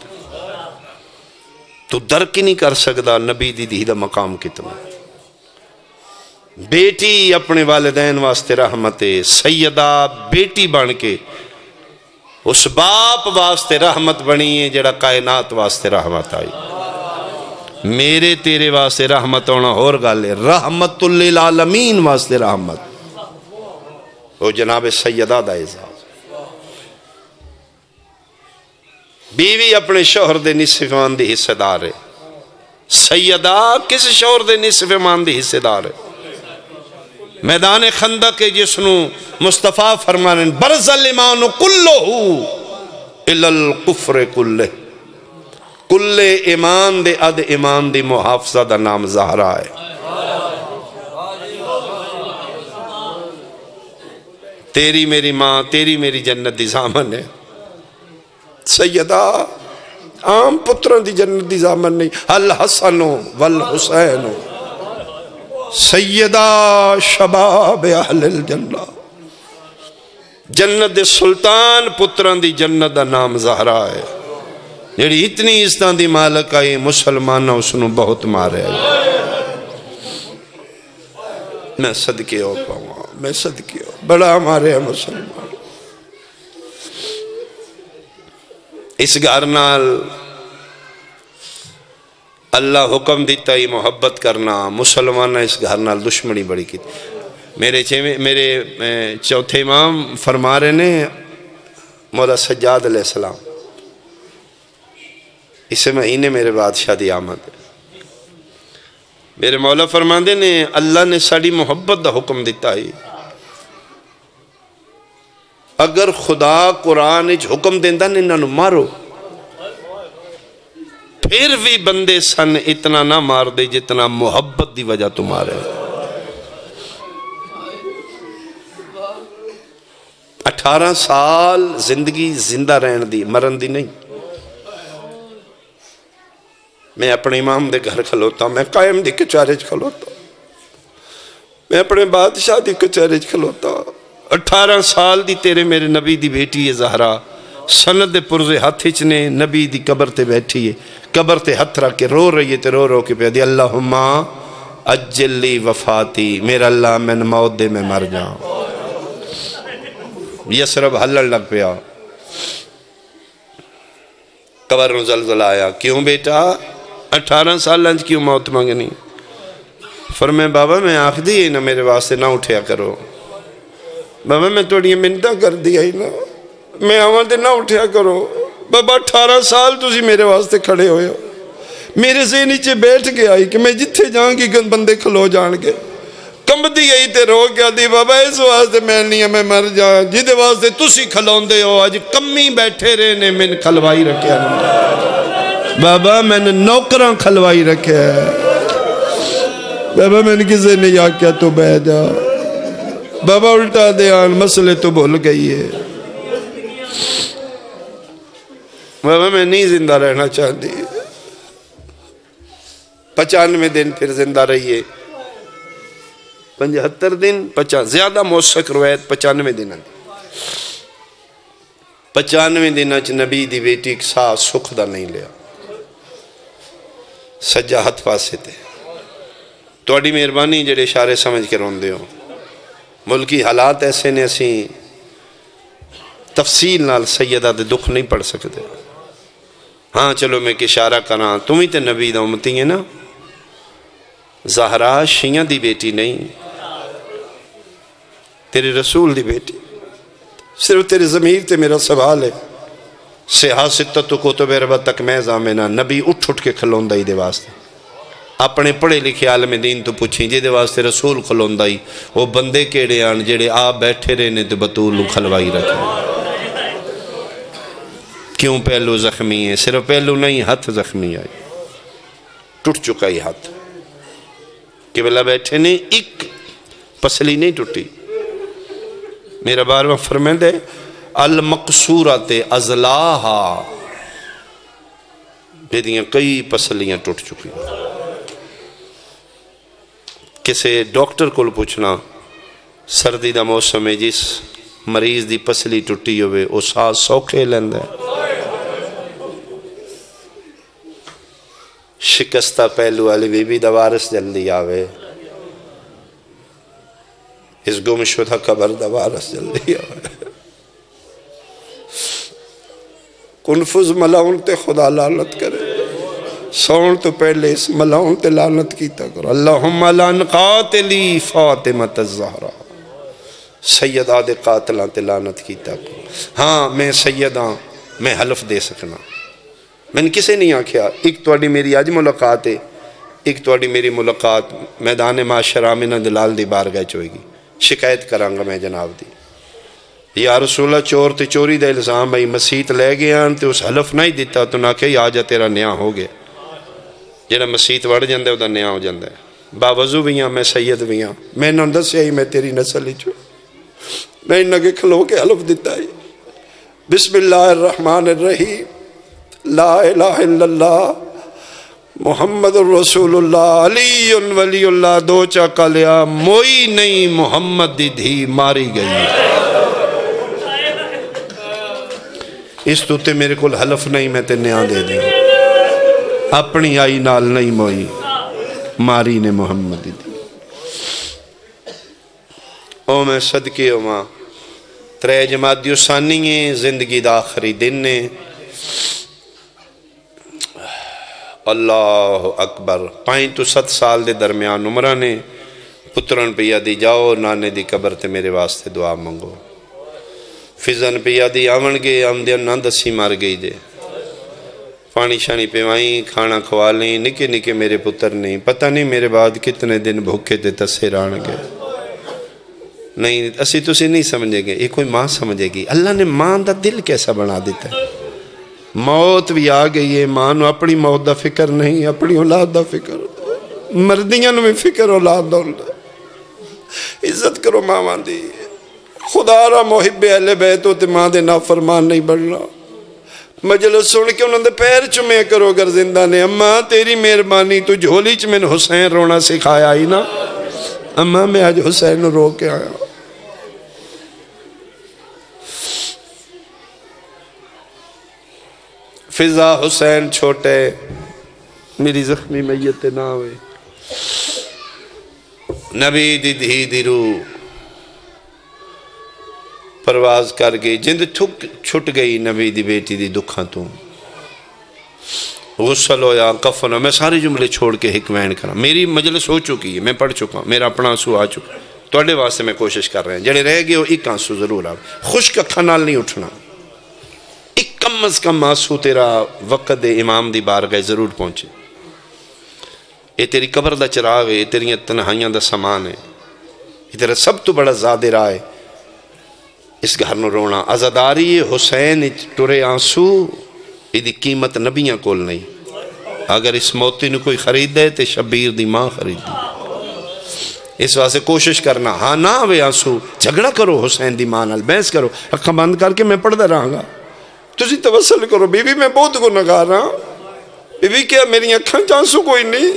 تو درک ہی نہیں کر سکتا نبی دی دا مقام کتنا بیٹی اپنے والدین واسطے رحمت سیدہ بیٹی بن کے اس باپ واسطے رحمت بنی ہے جڑا کائنات واسطے رحمت آئی میرے تیرے واسطے رحمت ہونا اور گالے رحمت للعالمین واسطے رحمت وہ جناب سیدہ دا اعزاز بیوی اپنے شوہر دے نصف ایمان دی حصہ دار ہے سیدہ کس شوہر دے نصف ایمان دی حصہ دار ہے میدان خندق کے جسنو مصطفیٰ فرمانے برز الایمان کلہو الی الکفر کلہ کل ایمان دے اد ایمان دی محافظہ دا نام زہرہ ہے تیری میری ماں تیری میری جنت دی زامن ہے سیدہ عام پتران دی جنت دی زامن نہیں الحسن والحسین سیدہ شباب اہل الجنہ جنت دے سلطان پتران دی جنت دا نام زہرہ ہے جیڑی اتنی عزتاں دی مالک آئی مسلمانہ اسنو بہت مارے میں صدقے ہو پاؤں میں صدقے ہو بڑا ہمارے ہیں مسلمان اس گھر نال اللہ حکم دیتا ہی محبت کرنا مسلمانہ اس گھر نال دشمنی بڑی کی میرے چوتھے امام فرما رہے نے مولا سجاد علیہ السلام اسے مہینے میرے بادشاہ دی آمد میرے مولا فرماندے نے اللہ نے ساڑی محبت دا حکم دیتا ہی اگر خدا قرآن اچ حکم دیندہ نے انہوں مارو پھر بھی بندے سن اتنا نہ مار دے جتنا محبت دی وجہ تمہارے 18 سال زندگی زندہ رہن دی مرن دی نہیں میں اپنے امام دے گھر کھلوتا میں قائم دی کچارج کھلوتا میں اپنے بادشاہ دی کچارج کھلوتا 18 سال دی تیرے میرے نبی دی بیٹی ہے زہرہ سند پرزے ہاتھ چنے نبی دی قبر تے بیٹھی ہے قبر تے ہتھ رکھ کے رو رہی ہے تے رو رو کے پہ دی اللہم اجل لی وفاتی میرا اللہ میں موت دے میں مر جاؤں یسرب حلل لگ پیا قبر نو زلزل آیا کیوں بیٹا 18 سال لنج کیوں موت مانگنی فرمائے بابا میں آخ دی نا میرے واسطے نہ اٹھیا کرو بابا میں توڑی منتہ کر دیا ہی نا میں آوان دے نہ اٹھیا کرو بابا 18 سال تسی میرے واسطے کھڑے ہوئے ہو میرے سے نیچے بیٹھ گیا ہی کہ میں جتھے جاؤں گی بندے کھلو جان گے کم دی گئی تے رو گیا دی بابا اس واسطے میں نہیں میں مر جاؤں جیدے واسطے تسی کھلون دے ہو آج کمی بیٹھے رہنے من کھلوائی رکھیا بابا میں نے نوکران کھلوائی رکھیا بابا میں نے کسے نہیں آکیا تو بہ جا بابا الٹا دیان مسئلے تو بھول گئی ہے بابا میں نہیں زندہ رہنا چاہتی 95 دن پھر زندہ رہیے 75 دن زیادہ موثق روایت 95 دن 95 دن نبی دی بیٹی ایک سا سکھ دا نہیں لیا سجا ہاتھ پاسے تے توڑی مہربانی جڑے اشارے سمجھ کے رون دے ہو ملکی حالات ایسے نے اسی تفصیل نال سیدہ دے دکھ نہیں پڑھ سکتے ہاں چلو میں کہ اشارہ کرنا تم ہی تے نبی دا امتی ہے نا زہرا شیعہ دی بیٹی نہیں، تیرے رسول دی بیٹی. صرف تیرے ضمیر تے میرا سوال ہے، سیاست کتب ربا تک میں زامنہ نبی اٹھ کے کھلوندا ہی دے واسطے اپنے پڑھے لکھے عالم دین تو پوچھیں جے دے واسطے رسول کھلوندا ہی وہ بندے کیڑے آن جڑے آپ بیٹھے رہنے تے بطول کھلوائی رکھیں. کیوں پہلو زخمی ہے؟ صرف پہلو نہیں، ہاتھ زخمی آئی، ٹوٹ چکا ہی ہاتھ. قبلہ بیٹھے نے ایک پسلی نہیں ٹوٹی. میرا بارواں فرمائد ہے المقصورات ازلاہا، بیدیاں کئی پسلیاں ٹوٹ چکی. کسے ڈاکٹر کو پوچھنا سردی دا موسم ہے جس مریض دی پسلی ٹوٹی ہوئے وہ ساتھ سوکھے لیندے. شکستہ پہلو والی بی بی دا وارث جلدی آوے، اس گم شدہ قبر دا وارث جلدی آوے. کنفذ ملاؤن تے خدا لعنت کرے، سون تو پہلے اس ملاؤن تے لعنت کیتا کرو. اللہم لعن قاتلی فاطمۃ الزہرا، سیدہ دے قاتلان تے لعنت کیتا کرو. ہاں میں سیدہ، میں حلف دے سکنا، میں نے کسے نہیں آکھیا ایک توڑی میری آج ملاقات ہے، ایک توڑی میری ملاقات میدان معاشر آمینہ دلال دی بارگاہ چوئے گی، شکایت کرانگا میں جناب دی. یا رسول اللہ چور تے چوری دا الزام بھائی مسیت لے گیا تے اس حلف نہیں دیتا تو نہ کہ آجا تیرا نیا ہو گیا. جیڑا مسیت وڑ جاندے ہے وہ دا نیا ہو جاندے ہے. باوضو بھی ہاں، میں سید بھی ہاں، میں نے دسیا ہی میں تیری نسل ہی چھو، میں انہاں کے کھلو کے حلف دیتا ہی. بسم اللہ الرحمن الرحیم، لا الہ الا اللہ محمد الرسول اللہ علی ولی اللہ. دو چاکا لیا موئی نہیں محمد دی دھی ماری گئی. اس تو تے میرے کول حلف نہیں، میں تے نیا دے دیں. اپنی آئی نال نہیں موئی، ماری نے محمد دی. او میں صدقے ہو ماں ترے جمادیو ثانی ہیں، زندگی دا آخری دن نے. اللہ اکبر. 5 تو 7 سال دے درمیان عمرہ نے پترن پہ یادی جاؤ نانے دی قبر تے میرے واسطے دعا منگو. فضن پہ یادی آون گے آمدین نہ دسی مار گئی دے. پانی شانی پیوائیں کھانا کھوا لیں، نکے نکے میرے پتر نہیں، پتہ نہیں میرے بعد کتنے دن بھوکے تے تصیر آن گے. نہیں اسی تو سے نہیں سمجھے گے، یہ کوئی ماں سمجھے گی. اللہ نے ماں دا دل کیسا بنا دیتا ہے. موت بھی آ گئی ہے، ماں نو اپنی موت دا فکر نہیں، اپنی اولاد دا فکر. مردیاں نو میں فکر اولاد دا ہوندا. عزت کرو ماں دی. خدا را محب اہل بیت تے ماں دے نافرمان نہیں بننا. مجلس سن کے انہوں نے پیر چمے کرو گر زندہ نے. اماں تیری مہربانی، تو جھولی چ میں نے حسین رونا سکھایا ہی نا. اماں میں آج حسین نو رو کے آیا. فضا حسین چھوٹے میری زخمی میت نہ ہوئے. نبی دی دھی دی روح پرواز کر گئی، جند چھٹ گئی نبی دی بیٹی دی دکھاں تو. غسل ہو یا کفن ہو، میں سارے جملے چھوڑ کے حکمین کرا. میری مجلس ہو چکی ہے، میں پڑھ چکا ہوں، میرا اپنا آنسو آ چکا. توڑے واسطے میں کوشش کر رہے ہیں جڑے رہ گئے ہو ایک آنسو ضرور آ. خشک اکھاں نال نہیں اٹھنا. ایک کم از کم آنسو تیرا وقت دے امام دی بارگاہ ضرور پہنچے. یہ تیری قبر دا چراغ ہے، یہ تیری تنہائیاں دا سامان ہے، یہ تیرا سب تو بڑا زیادہ راہ ہے. اس گھر نو رونا. عزاداری حسین ٹرے آنسو یہ قیمت نبیاں کول نہیں. اگر اس موتی نو کوئی خرید دے تو شبیر دی ماں خرید دی. اس واسطے کوشش کرنا ہاں نہ ہوئے آنسو. جھگڑا کرو حسین دی ماں نال، بحث کرو. اکھاں بند کر کے میں پڑھدا رہاں گا. تسی توسل کرو بی بی میں بہت گنہگار ہاں. بی بی کیا میری اکھاں چ آنسو کوئی نہیں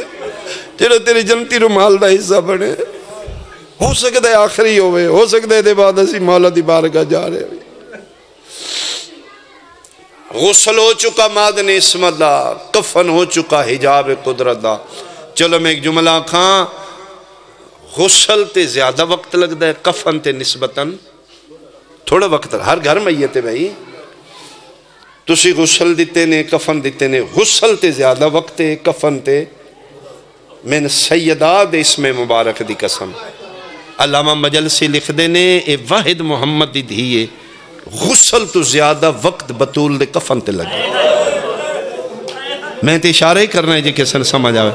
جڑا تیری جنتی رومال دا حصہ بنے. ہو سکتا ہے آخری ہوئے، ہو سکتا ہے دے بعد اسی مولا دی بارگاہ جا رہے ہوئے. غسل ہو چکا مادن اسمت دا، کفن ہو چکا حجاب قدرت دا. چلو میں ایک جملہ کھاں، غسل تے زیادہ وقت لگتا ہے، کفن تے نسبتاً تھوڑا وقت. ہر گھر میت ہے بھائی، تسی غسل دیتے نے کفن دیتے نے. غسل تے زیادہ وقت ہے، کفن تے من سیداد اسم مبارک دی قسم علامہ مجلسی لکھ دینے اے واحد محمد دی دھیے غسل تو زیادہ وقت بطول دے کفن تے لگے میں تے اشارہ ہی کرنا ہے جی کسن سمجھ آوے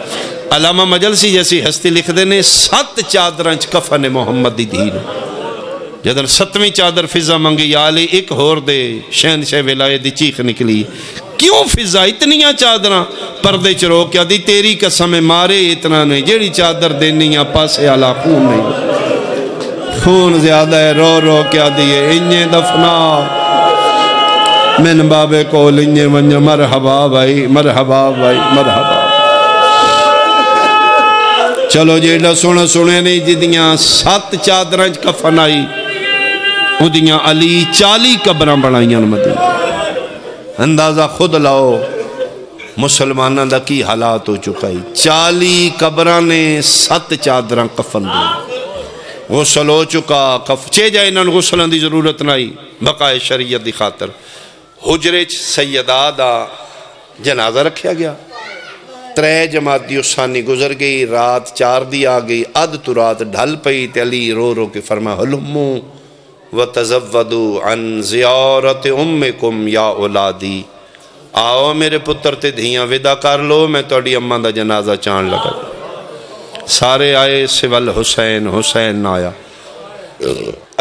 علامہ مجلسی جیسی ہستی لکھ دینے 7 چادرانچ کفن محمد دی دھیے جدن 7ویں چادر فضا منگی یا علی ایک ہور دے شہنشاہ ولایت دی چیخ نکلی کیوں فضا اتنیاں چادراں پردے چرو کیا دی تیری قسم مارے اتنا نہیں جیڑی چادر دینیاں پاسے علا خون نہیں خون زیادہ ہے رو رو کیا دیئے انجے دفنا من بابے کول انجے ونجے مرحبا بھائی مرحبا بھائی مرحبا چلو جیڑا سنے نہیں جدیاں 7 چادرانچ کفن آئی ادیاں علی 40 قبراں بنائیاں مدینہ اندازہ خود لاؤ مسلمانہ دا کی حالات ہو چکائی 40 قبراں نے 7 چادراں کفن دی غسل ہو چکا چے جائے انہاں غسلاں دی ضرورت نہیں بقائے شریعت دی خاطر حجرے سیدہ دا جنازہ رکھیا گیا 3 جماعت دی اسانی گزر گئی رات 4 دی آگئی تو رات ڈھل پئی تے علی رو رو کے فرما حلمو وَتَزَوَّدُوا عَنْ زِيَارَةِ أُمِّكُمْ یا اولادی آؤ میرے پتر تے دھیاں ودا کر لو میں توڑی اماں دا جنازہ چان لگا سارے آئے سوال حسین حسین نہ آیا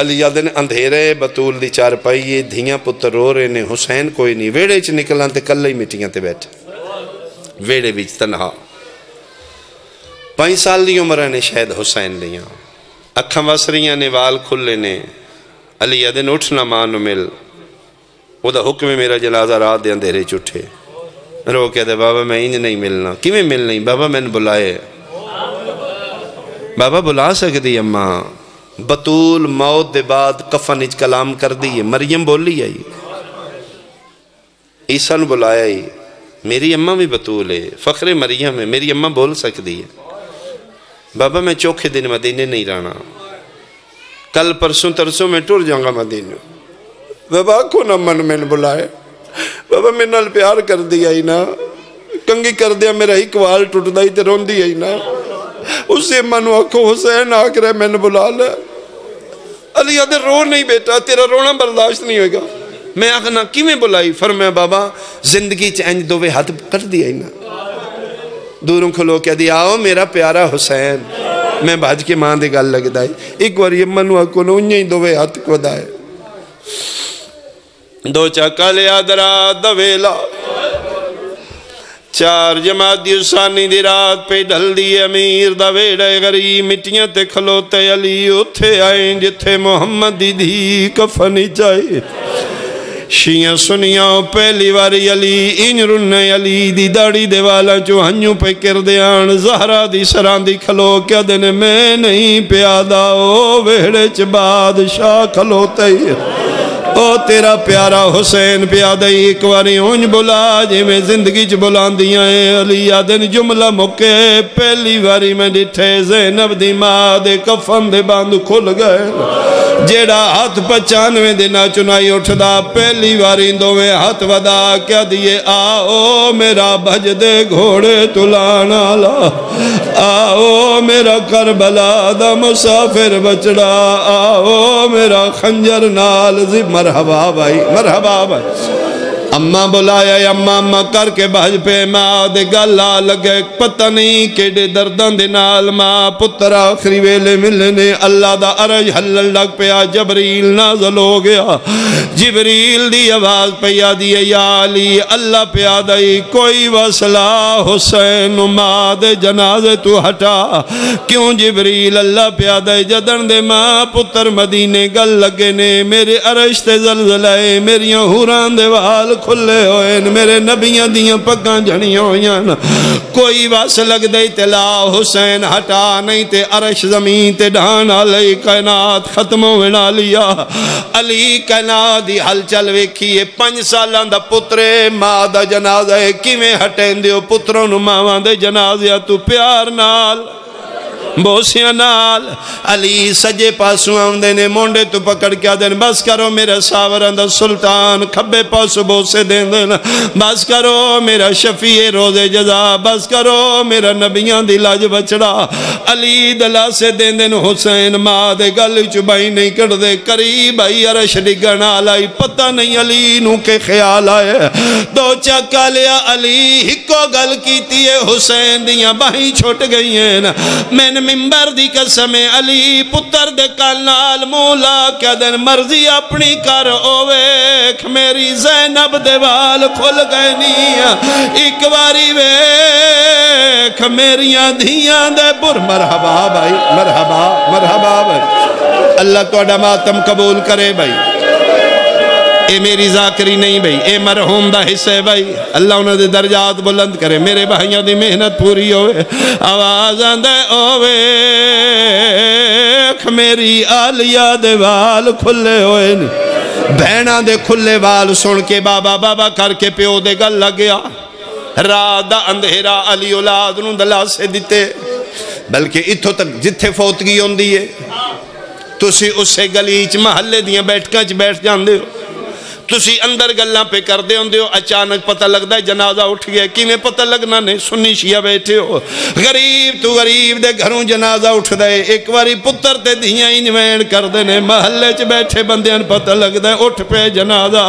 علی دن اندھیرے بطول دی چار پائیے دھیاں پتر رو رہے نے حسین کوئی نہیں ویڑے چ نکلان تے کلے ہی مٹیاں تے بیٹھے ویڑے بیچ تنہا 5 سال دی عمرہ نے شاید حسین دیاں اکھاں وسریاں نے وال کھلے نے علی دن اٹھنا مانو مل وہ دا حکم میرا جنازہ رات دے اندھیرے چٹھے رو کہہ دے بابا میں انج نہیں ملنا کیویں مل نہیں بابا میں نے بلائے بابا بلا سکتی اماں بطول موت دے بعد کفن اچ کلام کر دیئے مریم بولی آئی عیسیٰ نے بلایا ہی میری اماں بھی بطول ہے فخر مریم ہے میری اماں بول سکتی ہے بابا میں چوکھے دن مدینے نہیں رہنا کل پرسوں ترسوں میں ٹور جاؤں گا مدینے بابا کو نہ من میں نے بلائے بابا میں نال پیار کر دیا ہی نا کنگی کر دیا میرا ہی کوال ٹوٹ دائی تے رون دیا ہی نا اس سے منو آکھو حسین آکھ رہے میں نے بلا لے علی آدھے رو نہیں بیٹا تیرا رونا برداشت نہیں ہوئے گا میں آخنا کی میں بلائی فرمایا بابا زندگی چینج دوے ہاتھ کر دیا ہی نا دوروں کھلو کیا دیا آؤ میرا پیارا حسین میں بھاج کے ماں دے گال لگ دائی ایک بار یہ منو آکھو نا انہیں دوے ہاتھ کو دائے دو چاکا لیا درا دویلا 4 جماعت دی اسانی دی رات پہ ڈھل دی امیر دا ویڑے غریب مٹیاں تے کھلوتے علی اتھے آئیں جتھے محمد دی دھی کفنی چاہیے شیعہ سنیاں پہلی واری علی انج رنے علی دی داڑی دے والا جو ہنیوں پہ کردیان زہرہ دی سران دی کھلو کیا دینے میں نہیں پیادا او ویڑے چ بادشاہ کھلوتے ہی او تیرا پیارا حسین پیادہ ایک واری اونج بلا جی میں زندگی چ بلان دیاں علی آدن جملہ مکے پہلی واری میں ڈٹھے زینب دی ماں دے کفن دے باندھ کھل گئے جیڑا ہاتھ 95 دینا چنائی اٹھ دا پہلی واری دوویں ہاتھ ودا کیا دیئے آؤ میرا بھج دے گھوڑے تلانا لا آؤ میرا کربلا دا مسافر بچڑا آؤ میرا خنجر نال زب مرحبا بھائی مرحبا بھائی اماں بلایا اماں کر کے بھج پہ ماں دے گالا لگے پتہ نہیں کیڑے دردان دے نال ماں پتر آخری ویلے ملنے اللہ دا عرج حلل لگ پیا جبریل نازل ہو گیا جبریل دی آواز پیا دیئے یا علی اللہ پیا دائی کوئی وصلہ حسین ماں دے جنازے تو ہٹا کیوں جبریل اللہ پیا دائی جدن دے ماں پتر مدینے گل لگے نے میرے عرش تے زلزلائے میریاں ہوران دے وال کھلے ہوئے میرے نبیاں دیاں پکاں جھنیاں ہوئیاں کوئی واس لگ دے تلا حسین ہٹا نہیں تے عرش زمین تے ڈھانا لئی کائنات ختم ہونا لیا علی کائنات دی حل چل ویکھیے 5 سالان دا پترے ماں دا جنازہ ہے کیویں ہٹیں دیو پتروں نو ماں دے جنازہ تو پیار نال بوسیاں نال علی سجے پاسوں آندے نے مونڈے تو پکڑ کے آدھے بس کرو میرا ساوراں دا سلطان کھبے پاسوں بوسے دین دین بس کرو میرا شفیع روز جزا بس کرو میرا نبیان دی لاج بچڑا علی دلا سے دین دین حسین ماں دے گل چبائی نہیں کر دے قریب آئی عرش ڈگن آلائی پتہ نہیں علی نو کے خیال آئے دو چکا لیا علی ہکو گل کیتی ہے حسین دیاں باہیں چھوٹ گئی ہیں میں نے ممبر دی قسم علی پتر دے کلنال مولا کیا دن مرضی اپنی کر اویک میری زینب دے وال کھل گئے نہیں ایک باری ویک میریاں دھیاں دے بر مرحبا بھائی مرحبا مرحبا بھائی اللہ تو اڈا ماتم قبول کرے بھائی اے میری ذاکری نہیں بھائی اے مرحوم دا حصہ ہے بھائی اللہ انہوں دے درجات بلند کرے میرے بھائیوں دی محنت پوری ہوئے آواز آندے ہوئے میری آلیہ دے وال کھلے ہوئے بہنہ دے کھلے وال سن کے بابا بابا کر کے پیو دے گل لگیا رات دا اندھیرا علی اولاد نوں دلا سے دیتے بلکہ اتھو تک جتھے فوتگی ہوندی ہے تسی اس سے گلیچ محلے دیاں بیٹھکاں بیٹھ جاندے ہو تسی اندر گلاں پہ کر دے ہوندے ہو اچانک پتہ لگتا ہے جنازہ اٹھ گیا کیویں پتہ لگنا نہیں سنی شیعہ بیٹھے ہو غریب تو غریب دے گھروں جنازہ اٹھ دے ایک باری پتر تے دھیاں انجوین کر دینے محلے چ بیٹھے بندیاں پتہ لگتا ہے اٹھ پہ جنازہ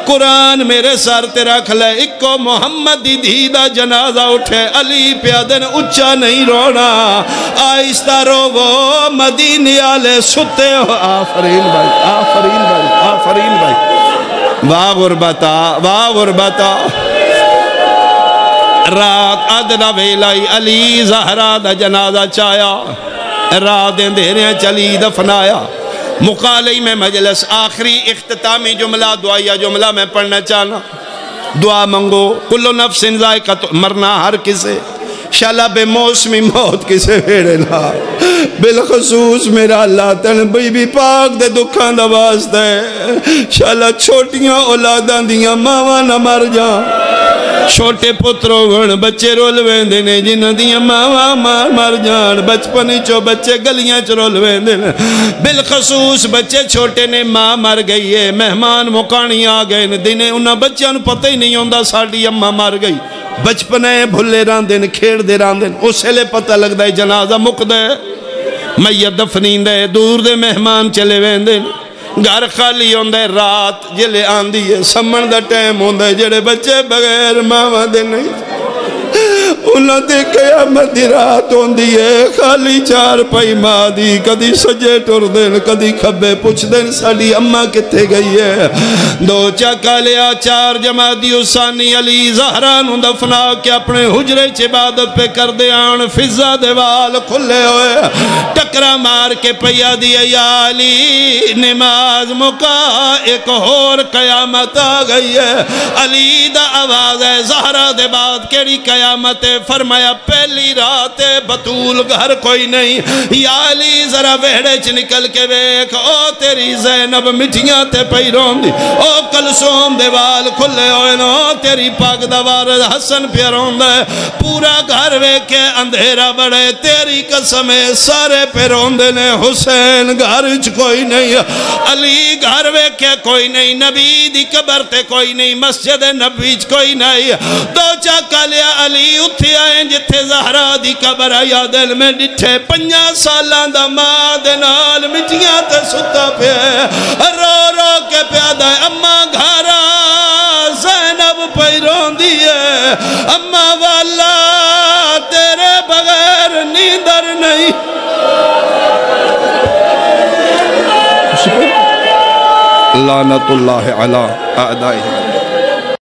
قرآن میرے سر تے رکھ لے اکو محمد دی دھی دا جنازہ اٹھے علی پیادن اچھا نہیں رونا آہستہ رو وہ مدینے والے ستے ہو آفرین بھائی آفرین بھائی آفرین بھائی واہ غربتا واہ غربتا رات ادنا ویلائی علی زہرہ دا جنازہ چایا رات اندھیریں چلی دفنایا مقالعی میں مجلس آخری اختتامی جملہ دعائیہ جملہ میں پڑھنا چاہنا دعا منگو کلو نفس ذائقہ مرنا ہر کسے شالا بے موسمی موت کسے بھیڑے نا بالخصوص میرا اللہ تن بی بی پاک دے دکھان دا واسطے شالا چھوٹیاں اولاداں دیاں ماواں نہ مر جاں چھوٹے پتروں گھن بچے رول ویندے نے جنہ دیاں ماواں مر جان بچپنی چو بچے گلیاں چ رول ویندے نے بالخصوص بچے چھوٹے نے ماں مر گئی ہے مہمان مکانی آ گئے دینے انہاں بچیاں نو پتہ ہی نہیں ہوندا ساڈی اماں مر گئی بچپنے بھلے راندن کھیڑ دے راندن اسے لے پتہ لگ دے جنازہ مک دے میت دفنین دے دور دے مہمان چلے ویندن گھر خالی ہوندے رات جلے آندی ہے سمن دا ٹائم ہوندے جڑے بچے بغیر ماما دے نہیں انہوں دے قیامت دی رات ہوندی ہے خالی چار پائی ماں دی کدی سجے ٹر دین کدی کھبے پوچھ دین ساڑی اممہ کتے گئی ہے دو چاکا لیا چار جماعتی حسانی علی زہران دفنا کے اپنے حجرے چبادت پہ کر دے آن فضا دیوال کھلے ہوئے ٹکرا مار کے پیا دیا یا علی نماز مکا ایک اور قیامت آ گئی ہے علی دا آواز ہے زہرہ دے بعد کیڑی قیامت فرمایا پہلی رات بطول گھر کوئی نہیں یا علی ذرا ویڑے چ نکل کے ویکھ او تیری زینب مٹھیاں تے پئی روندی او کلثوم دے وال کھلے ہوئے نو تیری پاک دا وارث حسن پیا روندا ہے پورا گھر ویکھ کے اندھیرا بڑے تیری قسم سارے پہ روندے نے حسین گھر چ کوئی نہیں علی گھر ویکھ کے کوئی نہیں نبی دی قبر تے کوئی نہیں مسجد نبی چ کوئی نہیں دو چاکا لیا علی اتھے آئیں جتھے زہرہ دی قبر آیا دل میں ڈٹھے 5 سالان دا ماں دنال مٹیاں تے ستا پہ رو رو کے پیادہ ہے اممہ گھارا زینب پہ رون دیئے اممہ والا تیرے بغیر نیندر نہیں لعنت اللہ علی اعدائہ